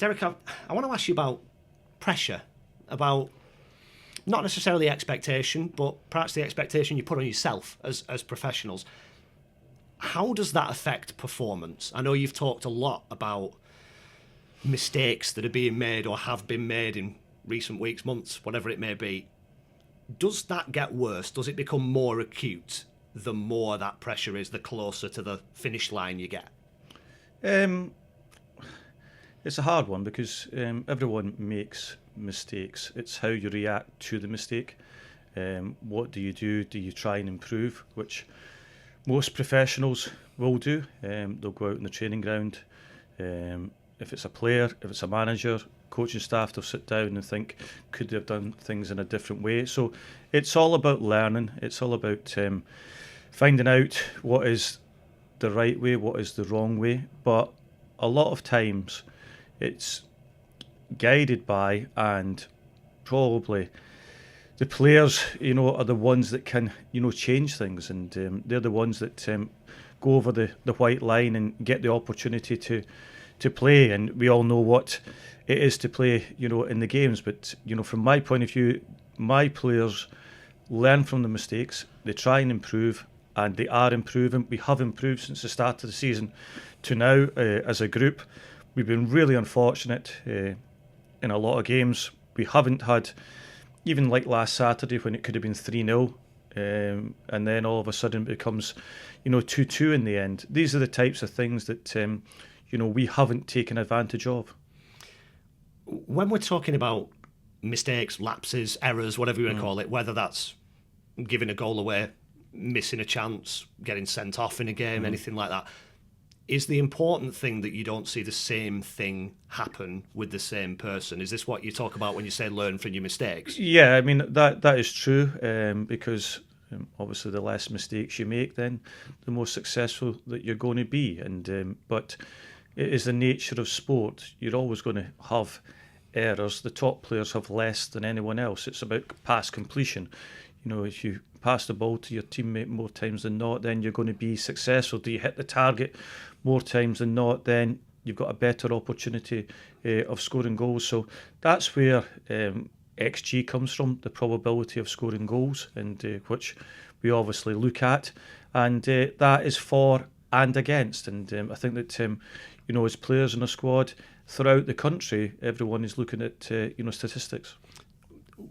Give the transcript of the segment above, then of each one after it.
Derek, I want to ask you about pressure, about not necessarily expectation, but perhaps the expectation you put on yourself as professionals. How does that affect performance? I know you've talked a lot about mistakes that are being made or have been made in recent weeks, months, whatever it may be. Does that get worse? Does it become more acute the more that pressure is, the closer to the finish line you get? It's a hard one because everyone makes mistakes. It's how you react to the mistake. What do you do? Do you try and improve? Which most professionals will do. They'll go out in the training ground. If it's a player, if it's a manager, coaching staff, they'll sit down and think, could they have done things in a different way? So it's all about learning. It's all about finding out what is the right way, what is the wrong way. But a lot of times it's guided by, and probably the players, are the ones that can, change things, and they're the ones that go over the white line and get the opportunity to play. And we all know what it is to play, in the games. But from my point of view, my players learn from the mistakes. They try and improve, and they are improving. We have improved since the start of the season to now as a group. We've been really unfortunate in a lot of games. We haven't had, even like last Saturday when it could have been 3-0, and then all of a sudden it becomes, 2-2 in the end. These are the types of things that, we haven't taken advantage of. When we're talking about mistakes, lapses, errors, whatever you want to call it, whether that's giving a goal away, missing a chance, getting sent off in a game, anything like that, is the important thing that you don't see the same thing happen with the same person? Is this what you talk about when you say learn from your mistakes? Yeah, I mean, that is true, because obviously the less mistakes you make, then the more successful that you're going to be. And but it is the nature of sport. You're always going to have errors. The top players have less than anyone else. It's about pass completion. If you pass the ball to your teammate more times than not, then you're going to be successful. Do you hit the target more times than not, then you've got a better opportunity of scoring goals. So that's where XG comes from, the probability of scoring goals, and which we obviously look at. And that is for and against. And I think that, as players in a squad throughout the country, everyone is looking at, statistics.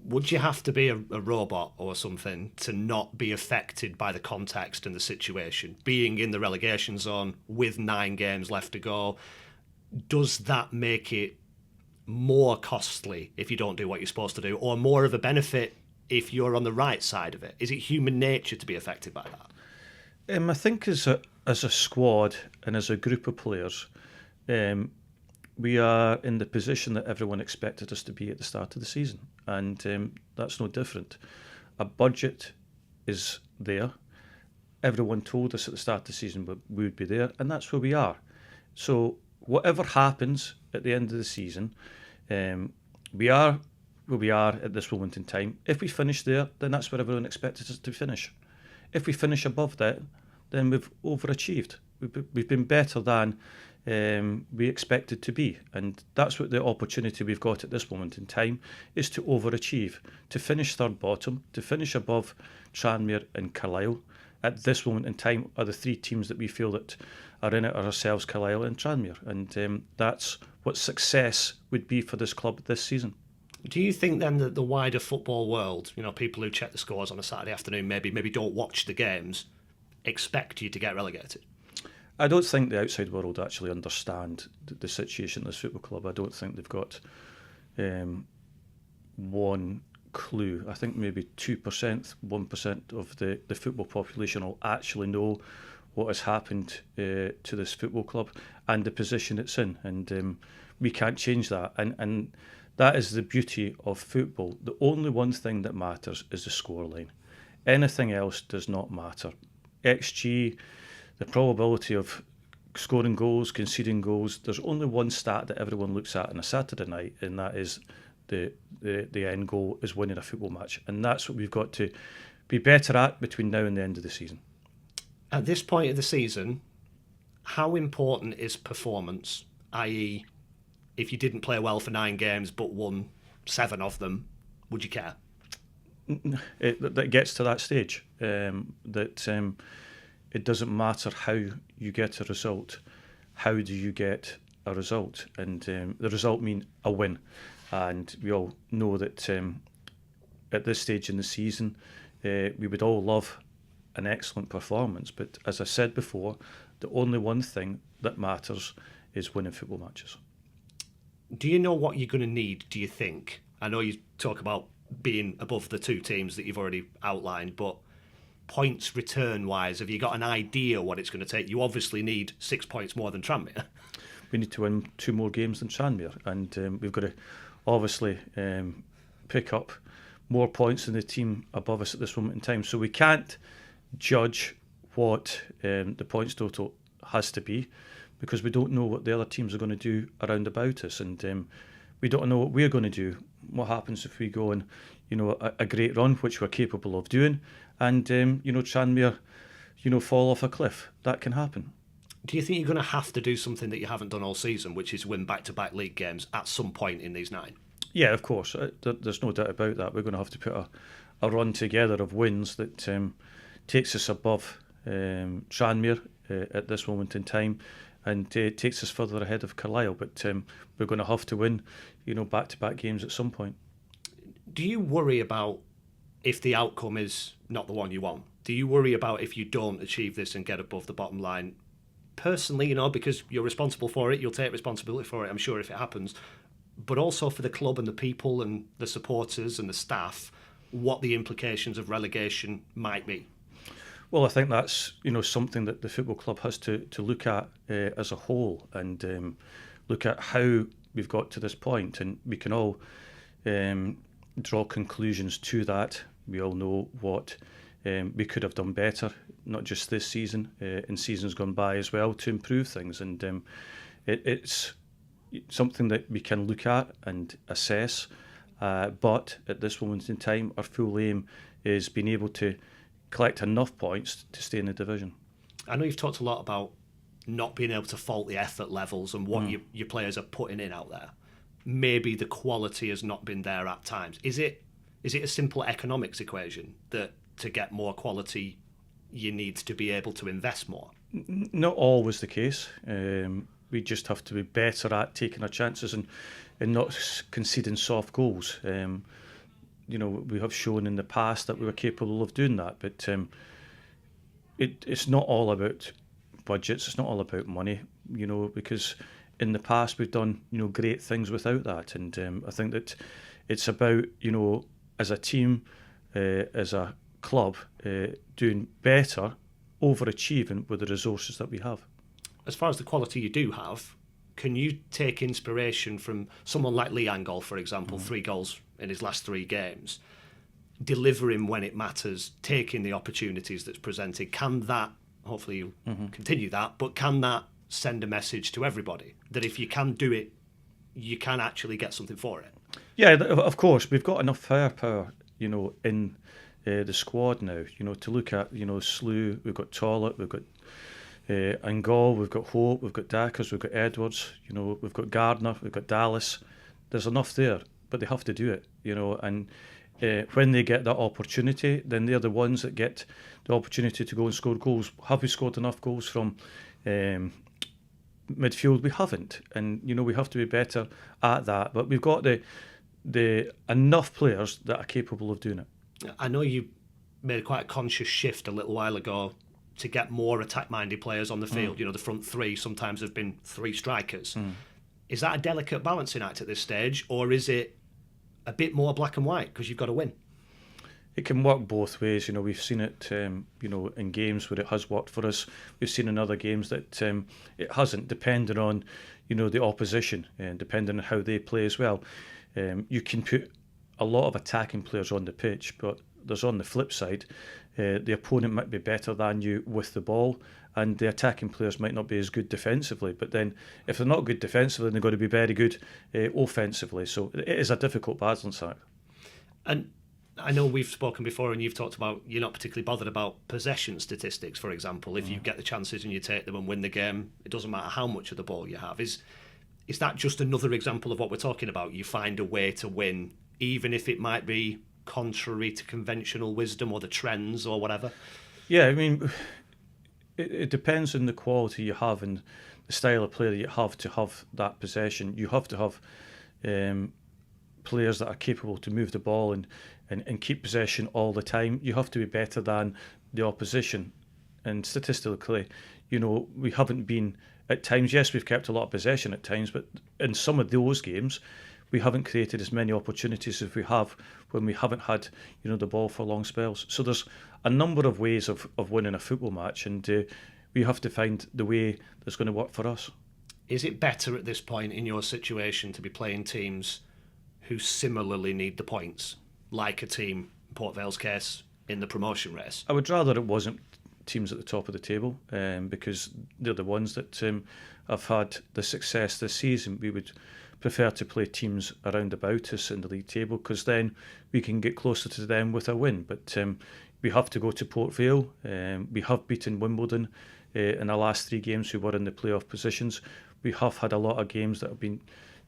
Would you have to be a robot or something to not be affected by the context and the situation? Being in the relegation zone with 9 games left to go, does that make it more costly if you don't do what you're supposed to do, or more of a benefit if you're on the right side of it? Is it human nature to be affected by that? I think as a squad and as a group of players, we are in the position that everyone expected us to be at the start of the season, and that's no different. A budget is there. Everyone told us at the start of the season we would be there, and that's where we are. So whatever happens at the end of the season, we are where we are at this moment in time. If we finish there, then that's where everyone expected us to finish. If we finish above that, then we've overachieved. We've been better than we expected to be, and that's what the opportunity we've got at this moment in time is, to overachieve, to finish third bottom, to finish above Tranmere and Carlisle. At this moment in time are the 3 teams that we feel that are in it are ourselves, Carlisle and Tranmere, and that's what success would be for this club this season. Do you think then that the wider football world, people who check the scores on a Saturday afternoon, maybe don't watch the games, expect you to get relegated? I don't think the outside world actually understand the situation in this football club. I don't think they've got one clue. I think maybe 2%, 1% of the football population will actually know what has happened to this football club and the position it's in. And we can't change that. And that is the beauty of football. The only one thing that matters is the scoreline. Anything else does not matter. XG, the probability of scoring goals, conceding goals, there's only one stat that everyone looks at on a Saturday night, and that is the end goal is winning a football match. And that's what we've got to be better at between now and the end of the season. At this point of the season, how important is performance? I.e., if you didn't play well for 9 games but won 7 of them, would you care? That gets to that stage, that it doesn't matter how you get a result. How do you get a result? And the result means a win. And we all know that at this stage in the season, we would all love an excellent performance. But as I said before, the only one thing that matters is winning football matches. Do you know what you're going to need, do you think? I know you talk about being above the 2 teams that you've already outlined, but points return-wise, have you got an idea what it's going to take? You obviously need 6 points more than Tranmere. We need to win 2 more games than Tranmere, and we've got to obviously pick up more points than the team above us at this moment in time. So we can't judge what the points total has to be, because we don't know what the other teams are going to do around about us, and we don't know what we're going to do. What happens if we go on, a great run, which we're capable of doing, and Tranmere, fall off a cliff? That can happen. Do you think you're going to have to do something that you haven't done all season, which is win back-to-back league games at some point in these 9? Yeah, of course. There's no doubt about that. We're going to have to put a run together of wins that takes us above Tranmere at this moment in time, and takes us further ahead of Carlisle. But we're going to have to win, back-to-back games at some point. Do you worry about if the outcome is not the one you want? Do you worry about if you don't achieve this and get above the bottom line? Personally, because you're responsible for it, you'll take responsibility for it, I'm sure, if it happens. But also for the club and the people and the supporters and the staff, what the implications of relegation might be. Well, I think that's something that the football club has to look at as a whole, and look at how we've got to this point, and we can all draw conclusions to that. We all know what we could have done better, not just this season, in seasons gone by as well, to improve things, and it's something that we can look at and assess, but at this moment in time our full aim is being able to collect enough points to stay in the division. I know you've talked a lot about not being able to fault the effort levels and what your players are putting in out there. Maybe the quality has not been there at times. Is it a simple economics equation that to get more quality you need to be able to invest more? Not always the case. We just have to be better at taking our chances and not conceding soft goals. We have shown in the past that we were capable of doing that, but it's not all about budgets. It's not all about money, because in the past we've done great things without that, and I think that it's about as a team, as a club, doing better, overachieving with the resources that we have. As far as the quality you do have, can you take inspiration from someone like Lee Angol, for example, 3 goals in his last 3 games, delivering when it matters, taking the opportunities that's presented? Can that, hopefully you continue that, but can that send a message to everybody that if you can do it, you can actually get something for it? Yeah, of course. We've got enough firepower, in the squad now, to look at, Slew, we've got Tollett, we've got Angol, we've got Hope, we've got Dackers, we've got Edwards, we've got Gardner, we've got Dallas. There's enough there, but they have to do it, and when they get that opportunity, then they're the ones that get the opportunity to go and score goals. Have we scored enough goals from midfield? We haven't, and we have to be better at that. But we've got the enough players that are capable of doing it. I know you made quite a conscious shift a little while ago to get more attack-minded players on the field. The front 3 sometimes have been 3 strikers. Is that a delicate balancing act at this stage, or is it a bit more black and white because you've got to win? It can work both ways. We've seen it, in games where it has worked for us. We've seen in other games that it hasn't, depending on, the opposition and depending on how they play as well. You can put a lot of attacking players on the pitch, but there's on the flip side, the opponent might be better than you with the ball, and the attacking players might not be as good defensively. But then, if they're not good defensively, then they've got to be very good offensively. So it is a difficult balance act. And I know we've spoken before, and you've talked about you're not particularly bothered about possession statistics, for example. If you get the chances and you take them and win the game, it doesn't matter how much of the ball you have. Is is that just another example of what we're talking about? You find a way to win, even if it might be contrary to conventional wisdom or the trends or whatever? Yeah, I mean, it depends on the quality you have and the style of player you have to have that possession. You have to have players that are capable to move the ball and keep possession all the time. You have to be better than the opposition. And statistically, we haven't been, at times, yes, we've kept a lot of possession at times, but in some of those games, we haven't created as many opportunities as we have when we haven't had, the ball for long spells. So there's a number of ways of winning a football match, and we have to find the way that's going to work for us. Is it better at this point in your situation to be playing teams who similarly need the points, like a team, in Port Vale's case, in the promotion race? I would rather it wasn't teams at the top of the table, because they're the ones that have had the success this season. We would prefer to play teams around about us in the league table, because then we can get closer to them with a win. But we have to go to Port Vale. We have beaten Wimbledon in the last 3 games who were in the playoff positions. We have had a lot of games that have been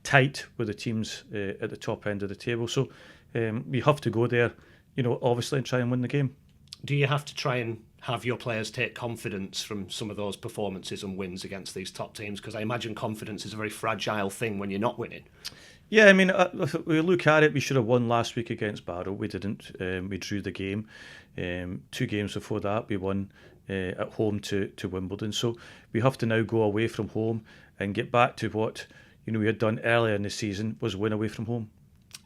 tight with the teams at the top end of the table. So we have to go there, obviously, and try and win the game. Do you have to try and have your players take confidence from some of those performances and wins against these top teams? Because I imagine confidence is a very fragile thing when you're not winning. Yeah, I mean, if we look at it, we should have won last week against Barrow. We didn't. We drew the game. 2 games before that, we won at home to Wimbledon. So we have to now go away from home and get back to what we had done earlier in the season, was win away from home.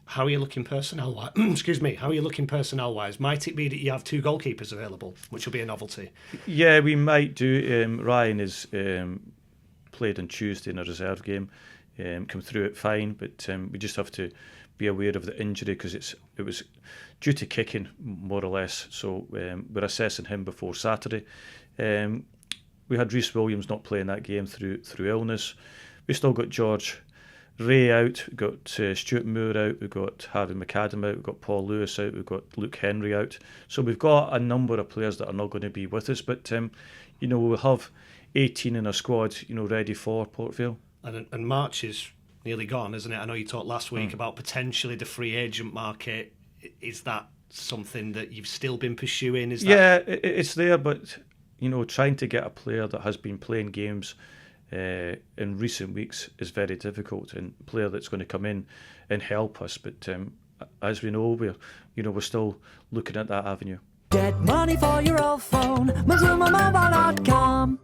How are you looking personnel-wise? Excuse me. How are you looking personnel-wise? Might it be that you have 2 goalkeepers available, which will be a novelty? Yeah, we might do. Ryan is played on Tuesday in a reserve game. Come through it fine, but we just have to be aware of the injury, because it was due to kicking, more or less. So we're assessing him before Saturday. We had Rhys Williams not playing that game through illness. We still got George Ray out, we've got Stuart Moore out, we've got Harvey McAdam out, we've got Paul Lewis out, we've got Luke Henry out. So we've got a number of players that are not going to be with us, but we'll have 18 in our squad, ready for Port Vale. And March is nearly gone, isn't it? I know you talked last week about potentially the free agent market. Is that something that you've still been pursuing? Yeah, it's there, but trying to get a player that has been playing games in recent weeks is very difficult, and a player that's going to come in and help us. But as we know, we're still looking at that avenue. Get money for your old phone, MazumaMobile.com.